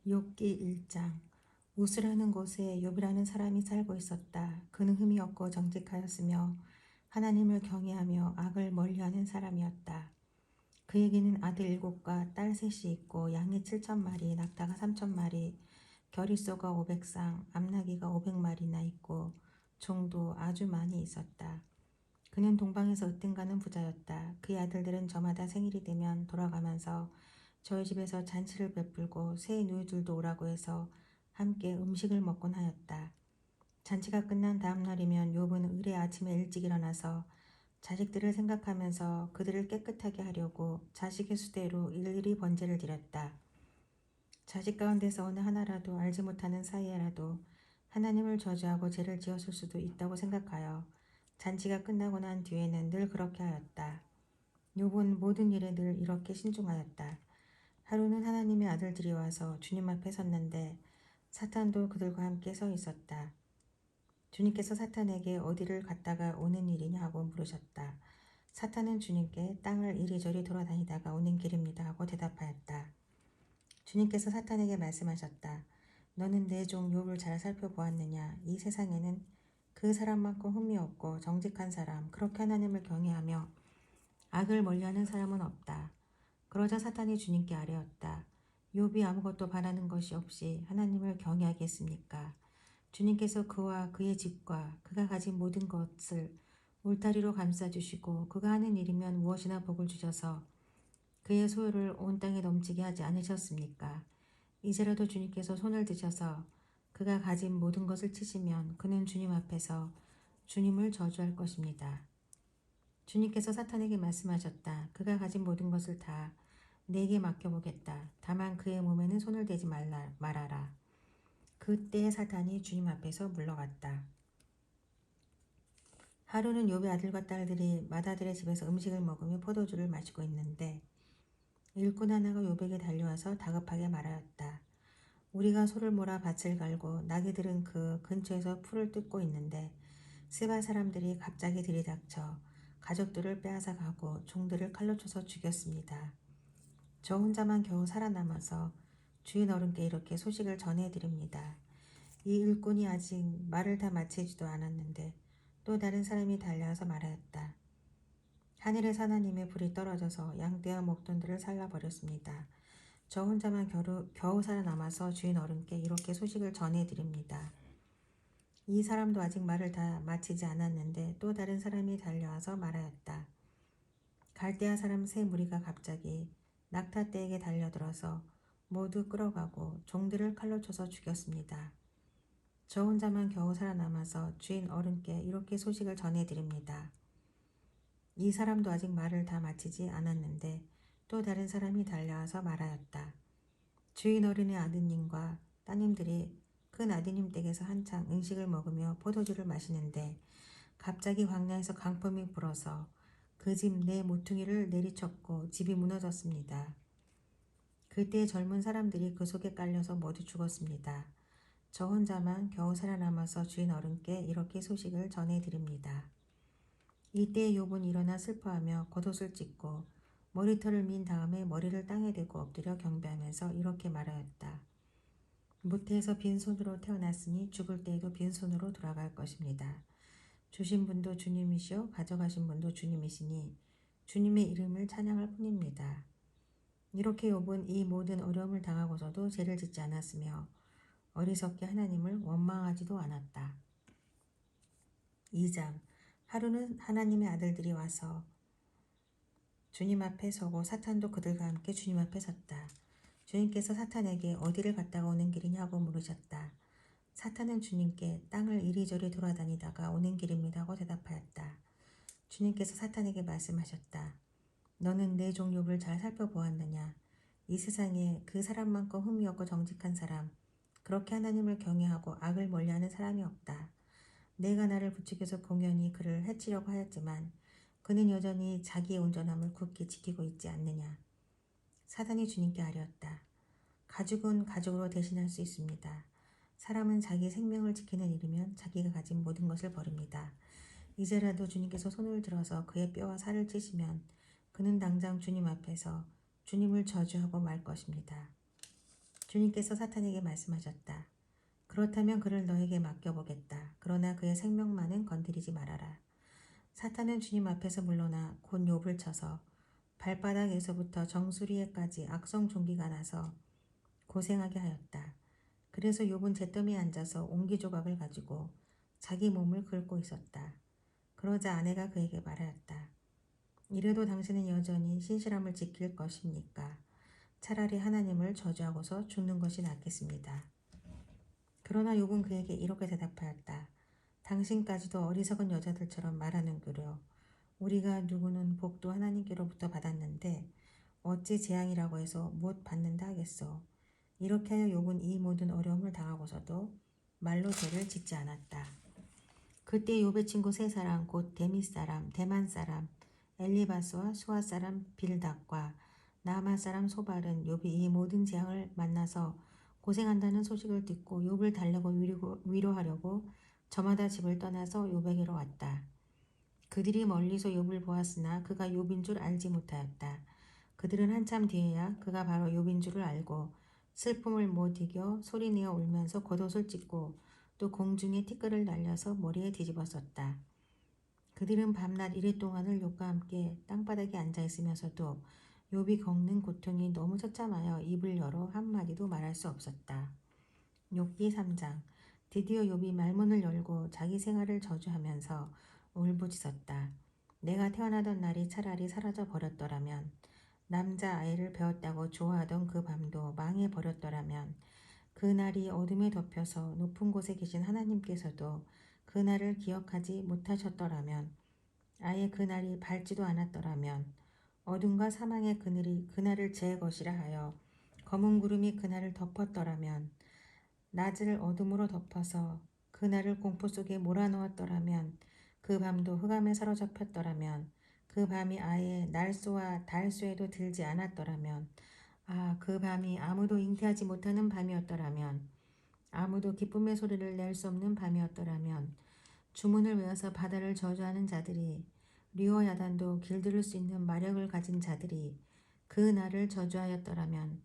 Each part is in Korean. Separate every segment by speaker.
Speaker 1: 욥기 1장. 우스라는 곳에 욥이라는 사람이 살고 있었다. 그는 흠이 없고 정직하였으며 하나님을 경외하며 악을 멀리하는 사람이었다. 그에게는 아들 7과 딸 셋이 있고 양이 7,000마리, 낙타가 3,000마리, 겨리소가 500쌍, 암나귀가 500마리나 있고 종도 아주 많이 있었다. 그는 동방에서 으뜸가는 부자였다. 그의 아들들은 저마다 생일이 되면 돌아가면서 저희 집에서 잔치를 베풀고 새 누이들도 오라고 해서 함께 음식을 먹곤 하였다. 잔치가 끝난 다음 날이면 욥은 의례 아침에 일찍 일어나서 자식들을 생각하면서 그들을 깨끗하게 하려고 자식의 수대로 일일이 번제를 드렸다. 자식 가운데서 어느 하나라도 알지 못하는 사이에라도 하나님을 저주하고 죄를 지었을 수도 있다고 생각하여 잔치가 끝나고 난 뒤에는 늘 그렇게 하였다. 욥은 모든 일에 늘 이렇게 신중하였다. 하루는 하나님의 아들들이 와서 주님 앞에 섰는데 사탄도 그들과 함께 서 있었다. 주님께서 사탄에게 어디를 갔다가 오는 일이냐 하고 물으셨다. 사탄은 주님께 땅을 이리저리 돌아다니다가 오는 길입니다 하고 대답하였다. 주님께서 사탄에게 말씀하셨다. 너는 내 종 욥을 잘 살펴보았느냐? 이 세상에는 그 사람만큼 흠이 없고 정직한 사람, 그렇게 하나님을 경외하며 악을 멀리하는 사람은 없다. 그러자 사탄이 주님께 아뢰었다. 욥이 아무것도 바라는 것이 없이 하나님을 경외하겠습니까? 주님께서 그와 그의 집과 그가 가진 모든 것을 울타리로 감싸주시고 그가 하는 일이면 무엇이나 복을 주셔서 그의 소유를 온 땅에 넘치게 하지 않으셨습니까? 이제라도 주님께서 손을 드셔서 그가 가진 모든 것을 치시면 그는 주님 앞에서 주님을 저주할 것입니다. 주님께서 사탄에게 말씀하셨다. 그가 가진 모든 것을 다 내게 맡겨보겠다. 다만 그의 몸에는 손을 대지 말아라. 그때 사탄이 주님 앞에서 물러갔다. 하루는 욥의 아들과 딸들이 맏아들의 집에서 음식을 먹으며 포도주를 마시고 있는데 일꾼 하나가 욥에게 달려와서 다급하게 말하였다. 우리가 소를 몰아 밭을 갈고 나귀들은 그 근처에서 풀을 뜯고 있는데 스바 사람들이 갑자기 들이닥쳐 가족들을 빼앗아 가고 종들을 칼로 쳐서 죽였습니다. 저 혼자만 겨우 살아남아서 주인 어른께 이렇게 소식을 전해드립니다. 이 일꾼이 아직 말을 다 마치지도 않았는데 또 다른 사람이 달려와서 말하였다. 하늘에서 하나님의 불이 떨어져서 양떼와 목돈들을 살라버렸습니다. 저 혼자만 겨우 살아남아서 주인 어른께 이렇게 소식을 전해드립니다. 이 사람도 아직 말을 다 마치지 않았는데 또 다른 사람이 달려와서 말하였다. 갈대아 사람 세 무리가 갑자기 낙타떼에게 달려들어서 모두 끌어가고 종들을 칼로 쳐서 죽였습니다. 저 혼자만 겨우 살아남아서 주인 어른께 이렇게 소식을 전해드립니다. 이 사람도 아직 말을 다 마치지 않았는데 또 다른 사람이 달려와서 말하였다. 주인 어른의 아드님과 따님들이 큰 아드님 댁에서 한창 음식을 먹으며 포도주를 마시는데 갑자기 광야에서 강풍이 불어서 그 집 내 모퉁이를 내리쳤고 집이 무너졌습니다. 그때 젊은 사람들이 그 속에 깔려서 모두 죽었습니다. 저 혼자만 겨우 살아남아서 주인 어른께 이렇게 소식을 전해드립니다. 이때 욥은 일어나 슬퍼하며 겉옷을 찢고 머리털을 민 다음에 머리를 땅에 대고 엎드려 경배하면서 이렇게 말하였다. 무태에서 빈손으로 태어났으니 죽을 때에도 빈손으로 돌아갈 것입니다. 주신 분도 주님이시오 가져가신 분도 주님이시니 주님의 이름을 찬양할 뿐입니다. 이렇게 욥은 이 모든 어려움을 당하고서도 죄를 짓지 않았으며 어리석게 하나님을 원망하지도 않았다. 2장. 하루는 하나님의 아들들이 와서 주님 앞에 서고 사탄도 그들과 함께 주님 앞에 섰다. 주님께서 사탄에게 어디를 갔다가 오는 길이냐고 물으셨다. 사탄은 주님께 땅을 이리저리 돌아다니다가 오는 길입니다 하고 대답하였다. 주님께서 사탄에게 말씀하셨다. 너는 내 종 욥을 잘 살펴보았느냐? 이 세상에 그 사람만큼 흠이 없고 정직한 사람, 그렇게 하나님을 경외하고 악을 멀리하는 사람이 없다. 내가 나를 부추겨서 공연히 그를 해치려고 하였지만 그는 여전히 자기의 온전함을 굳게 지키고 있지 않느냐. 사단이 주님께 아뢰었다. 가죽은 가죽으로 대신할 수 있습니다. 사람은 자기 생명을 지키는 일이면 자기가 가진 모든 것을 버립니다. 이제라도 주님께서 손을 들어서 그의 뼈와 살을 찌시면 그는 당장 주님 앞에서 주님을 저주하고 말 것입니다. 주님께서 사탄에게 말씀하셨다. 그렇다면 그를 너에게 맡겨보겠다. 그러나 그의 생명만은 건드리지 말아라. 사탄은 주님 앞에서 물러나 곧 욥을 쳐서 발바닥에서부터 정수리에까지 악성 종기가 나서 고생하게 하였다. 그래서 욥은 잿더미에 앉아서 옹기조각을 가지고 자기 몸을 긁고 있었다. 그러자 아내가 그에게 말하였다. 이래도 당신은 여전히 신실함을 지킬 것입니까? 차라리 하나님을 저주하고서 죽는 것이 낫겠습니다. 그러나 욥은 그에게 이렇게 대답하였다. 당신까지도 어리석은 여자들처럼 말하는구려. 우리가 누구는 복도 하나님께로부터 받았는데 어찌 재앙이라고 해서 못 받는다 하겠소. 이렇게 하여 욥은 이 모든 어려움을 당하고서도 말로 죄를 짓지 않았다. 그때 욥의 친구 세 사람 곧 데미 사람, 대만 사람, 엘리바스와 수아 사람 빌닷과 나아만 사람 소발은 욥이 이 모든 재앙을 만나서 고생한다는 소식을 듣고 욥을 달래고 위로하려고 저마다 집을 떠나서 욥에게로 왔다. 그들이 멀리서 욥을 보았으나 그가 욥인 줄 알지 못하였다. 그들은 한참 뒤에야 그가 바로 욥인 줄을 알고 슬픔을 못 이겨 소리내어 울면서 겉옷을 찢고 또 공중에 티끌을 날려서 머리에 뒤집었었다. 그들은 밤낮 이랫동안을 욥과 함께 땅바닥에 앉아 있으면서도 욥이 겪는 고통이 너무 처참하여 입을 열어 한마디도 말할 수 없었다. 욥기 3장. 드디어 욥이 말문을 열고 자기 생활을 저주하면서 울부짖었다. 내가 태어나던 날이 차라리 사라져 버렸더라면, 남자 아이를 배웠다고 좋아하던 그 밤도 망해 버렸더라면, 그 날이 어둠에 덮여서 높은 곳에 계신 하나님께서도 그 날을 기억하지 못하셨더라면, 아예 그 날이 밝지도 않았더라면, 어둠과 사망의 그늘이 그날을 제 것이라 하여 검은 구름이 그날을 덮었더라면, 낮을 어둠으로 덮어서 그날을 공포 속에 몰아넣었더라면, 그 밤도 흑암에 사로잡혔더라면, 그 밤이 아예 날소와 달소에도 들지 않았더라면, 그 밤이 아무도 잉태하지 못하는 밤이었더라면, 아무도 기쁨의 소리를 낼 수 없는 밤이었더라면, 주문을 외워서 바다를 저주하는 자들이, 리오 야단도 길들일 수 있는 마력을 가진 자들이 그 날을 저주하였더라면,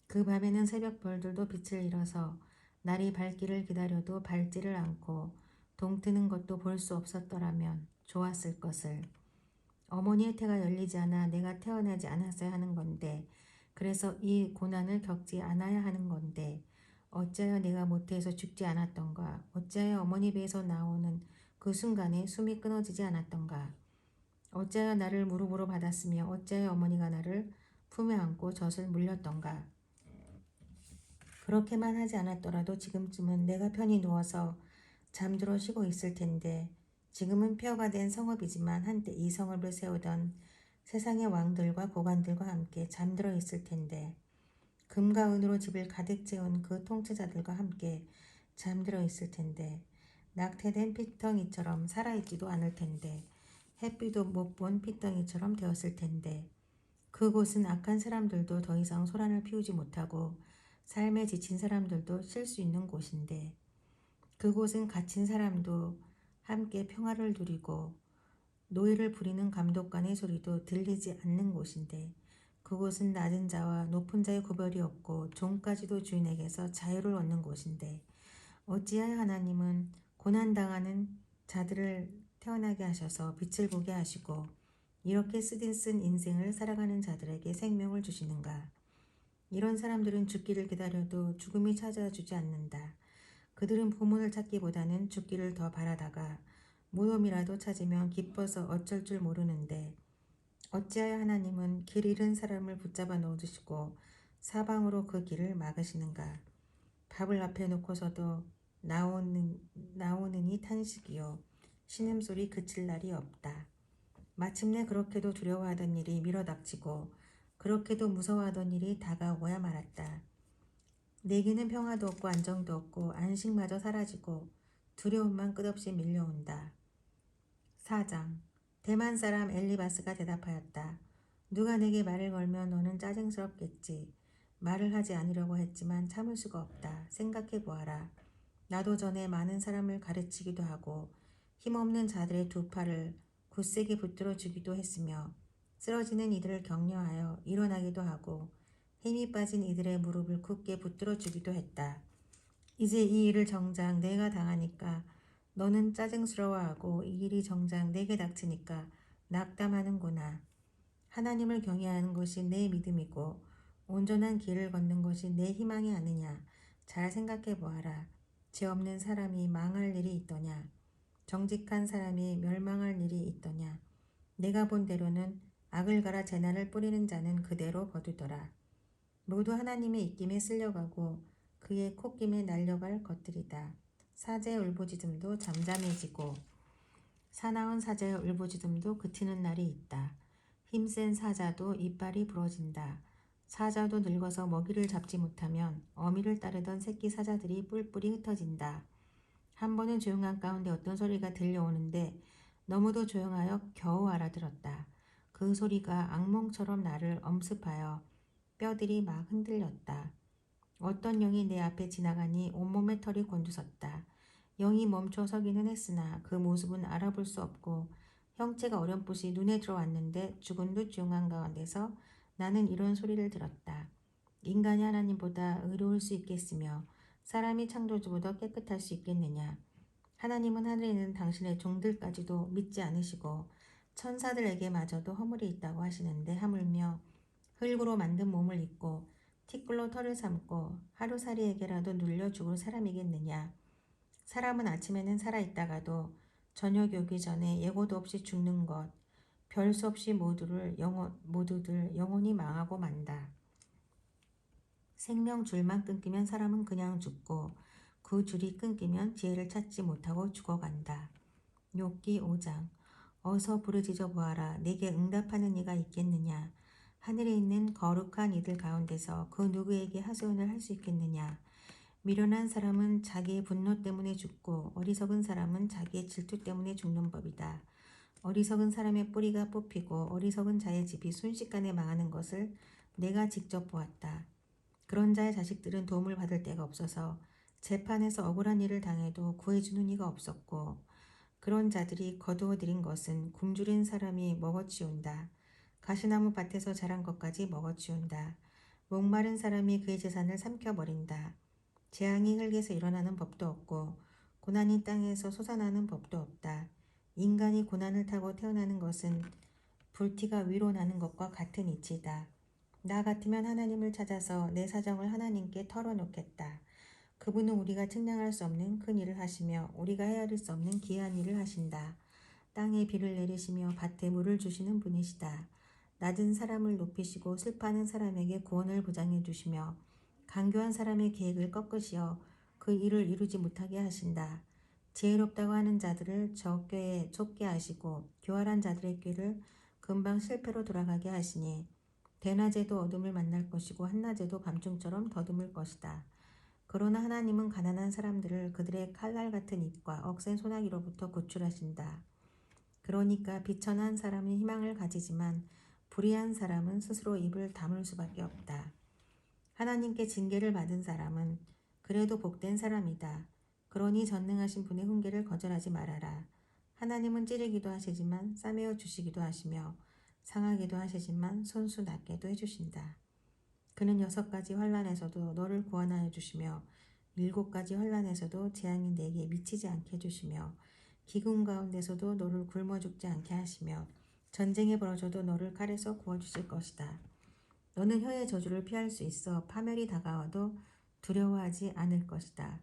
Speaker 1: 그 밤에는 새벽 별들도 빛을 잃어서 날이 밝기를 기다려도 밝지를 않고 동트는 것도 볼 수 없었더라면 좋았을 것을. 어머니의 태가 열리지 않아 내가 태어나지 않았어야 하는 건데, 그래서 이 고난을 겪지 않아야 하는 건데, 어찌하여 내가 모태에서 죽지 않았던가? 어찌하여 어머니 배에서 나오는 그 순간에 숨이 끊어지지 않았던가? 어찌하여 나를 무릎으로 받았으며 어찌하여 어머니가 나를 품에 안고 젖을 물렸던가? 그렇게만 하지 않았더라도 지금쯤은 내가 편히 누워서 잠들어 쉬고 있을 텐데, 지금은 폐허가 된 성읍이지만 한때 이 성읍을 세우던 세상의 왕들과 고관들과 함께 잠들어 있을 텐데, 금과 은으로 집을 가득 채운 그 통치자들과 함께 잠들어 있을 텐데, 낙태된 피덩이처럼 살아있지도 않을 텐데, 햇빛도 못 본 피덩이처럼 되었을 텐데, 그곳은 악한 사람들도 더 이상 소란을 피우지 못하고 삶에 지친 사람들도 쉴 수 있는 곳인데, 그곳은 갇힌 사람도 함께 평화를 누리고 노예를 부리는 감독관의 소리도 들리지 않는 곳인데, 그곳은 낮은 자와 높은 자의 구별이 없고 종까지도 주인에게서 자유를 얻는 곳인데, 어찌하여 하나님은 고난당하는 자들을 태어나게 하셔서 빛을 보게 하시고 이렇게 쓴 인생을 살아가는 자들에게 생명을 주시는가? 이런 사람들은 죽기를 기다려도 죽음이 찾아와 주지 않는다. 그들은 보물을 찾기보다는 죽기를 더 바라다가 무덤이라도 찾으면 기뻐서 어쩔 줄 모르는데, 어찌하여 하나님은 길 잃은 사람을 붙잡아 넣어주시고 사방으로 그 길을 막으시는가? 밥을 앞에 놓고서도 나오느니 탄식이요, 신음소리 그칠 날이 없다. 마침내 그렇게도 두려워하던 일이 밀어닥치고 그렇게도 무서워하던 일이 다가오고야 말았다. 내게는 평화도 없고 안정도 없고 안식마저 사라지고 두려움만 끝없이 밀려온다. 4장. 대만 사람 엘리바스가 대답하였다. 누가 내게 말을 걸면 너는 짜증스럽겠지. 말을 하지 않으려고 했지만 참을 수가 없다. 생각해 보아라. 나도 전에 많은 사람을 가르치기도 하고 힘없는 자들의 두 팔을 굳세게 붙들어 주기도 했으며 쓰러지는 이들을 격려하여 일어나기도 하고 힘이 빠진 이들의 무릎을 굳게 붙들어 주기도 했다. 이제 이 일을 정작 내가 당하니까 너는 짜증스러워하고 이 일이 정작 내게 닥치니까 낙담하는구나. 하나님을 경외하는 것이 내 믿음이고 온전한 길을 걷는 것이 내 희망이 아니냐. 잘 생각해 보아라. 죄 없는 사람이 망할 일이 있더냐. 정직한 사람이 멸망할 일이 있더냐. 내가 본 대로는 악을 갈아 재난을 뿌리는 자는 그대로 거두더라. 모두 하나님의 입김에 쓸려가고 그의 콧김에 날려갈 것들이다. 사제의 울부짖음도 잠잠해지고 사나운 사자의 울부짖음도 그치는 날이 있다. 힘센 사자도 이빨이 부러진다. 사자도 늙어서 먹이를 잡지 못하면 어미를 따르던 새끼 사자들이 뿔뿔이 흩어진다. 한 번은 조용한 가운데 어떤 소리가 들려오는데 너무도 조용하여 겨우 알아들었다. 그 소리가 악몽처럼 나를 엄습하여 뼈들이 막 흔들렸다. 어떤 영이 내 앞에 지나가니 온몸에 털이 곤두섰다. 영이 멈춰 서기는 했으나 그 모습은 알아볼 수 없고 형체가 어렴풋이 눈에 들어왔는데 죽은 듯 조용한 가운데서 나는 이런 소리를 들었다. 인간이 하나님보다 의로울 수 있겠으며 사람이 창조주보다 깨끗할 수 있겠느냐. 하나님은 하늘에 있는 당신의 종들까지도 믿지 않으시고 천사들에게마저도 허물이 있다고 하시는데 하물며 흙으로 만든 몸을 입고 티끌로 털을 삼고 하루살이에게라도 눌려 죽을 사람이겠느냐. 사람은 아침에는 살아있다가도 저녁이 오기 전에 예고도 없이 죽는 것, 별 수 없이 모두들 영원히 망하고 만다. 생명 줄만 끊기면 사람은 그냥 죽고 그 줄이 끊기면 지혜를 찾지 못하고 죽어간다. 욥기 5장. 어서 부르짖어 보아라. 내게 응답하는 이가 있겠느냐. 하늘에 있는 거룩한 이들 가운데서 그 누구에게 하소연을 할 수 있겠느냐. 미련한 사람은 자기의 분노 때문에 죽고 어리석은 사람은 자기의 질투 때문에 죽는 법이다. 어리석은 사람의 뿌리가 뽑히고 어리석은 자의 집이 순식간에 망하는 것을 내가 직접 보았다. 그런 자의 자식들은 도움을 받을 데가 없어서 재판에서 억울한 일을 당해도 구해주는 이가 없었고 그런 자들이 거두어들인 것은 굶주린 사람이 먹어치운다. 가시나무 밭에서 자란 것까지 먹어치운다. 목마른 사람이 그의 재산을 삼켜버린다. 재앙이 흙에서 일어나는 법도 없고 고난이 땅에서 솟아나는 법도 없다. 인간이 고난을 타고 태어나는 것은 불티가 위로 나는 것과 같은 이치다. 나 같으면 하나님을 찾아서 내 사정을 하나님께 털어놓겠다. 그분은 우리가 측량할 수 없는 큰 일을 하시며 우리가 헤아릴 수 없는 기이한 일을 하신다. 땅에 비를 내리시며 밭에 물을 주시는 분이시다. 낮은 사람을 높이시고 슬퍼하는 사람에게 구원을 보장해 주시며 간교한 사람의 계획을 꺾으시어 그 일을 이루지 못하게 하신다. 지혜롭다고 하는 자들을 적궤에 좁게 하시고 교활한 자들의 꾀를 금방 실패로 돌아가게 하시니 대낮에도 어둠을 만날 것이고 한낮에도 밤중처럼 더듬을 것이다. 그러나 하나님은 가난한 사람들을 그들의 칼날 같은 입과 억센 소나기로부터 구출하신다. 그러니까 비천한 사람은 희망을 가지지만 불의한 사람은 스스로 입을 다물 수밖에 없다. 하나님께 징계를 받은 사람은 그래도 복된 사람이다. 그러니 전능하신 분의 훈계를 거절하지 말아라. 하나님은 찌르기도 하시지만 싸매어 주시기도 하시며 상하기도 하시지만 손수 낫게도 해주신다. 그는 6가지 환난에서도 너를 구원하여 주시며 7가지 환난에서도 재앙이 내게 미치지 않게 해주시며 기근 가운데서도 너를 굶어 죽지 않게 하시며 전쟁에 벌어져도 너를 칼에서 구워주실 것이다. 너는 혀의 저주를 피할 수 있어 파멸이 다가와도 두려워하지 않을 것이다.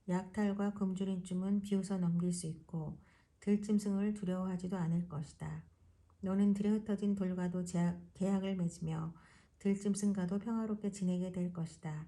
Speaker 1: 약탈과 굶주림쯤은 비웃어 넘길 수 있고 들짐승을 두려워하지도 않을 것이다. 너는 들에 흩어진 돌과도 계약을 맺으며 들짐승과도 평화롭게 지내게 될 것이다.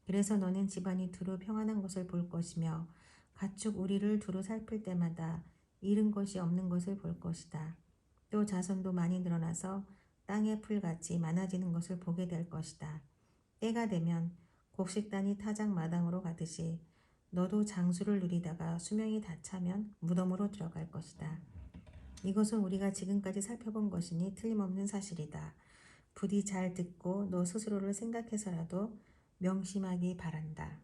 Speaker 1: 그래서 너는 집안이 두루 평안한 것을 볼 것이며 가축 우리를 두루 살필 때마다 잃은 것이 없는 것을 볼 것이다. 또 자손도 많이 늘어나서 땅의 풀같이 많아지는 것을 보게 될 것이다. 때가 되면 곡식단이 타작 마당으로 가듯이 너도 장수를 누리다가 수명이 다 차면 무덤으로 들어갈 것이다. 이것은 우리가 지금까지 살펴본 것이니 틀림없는 사실이다. 부디 잘 듣고 너 스스로를 생각해서라도 명심하기 바란다.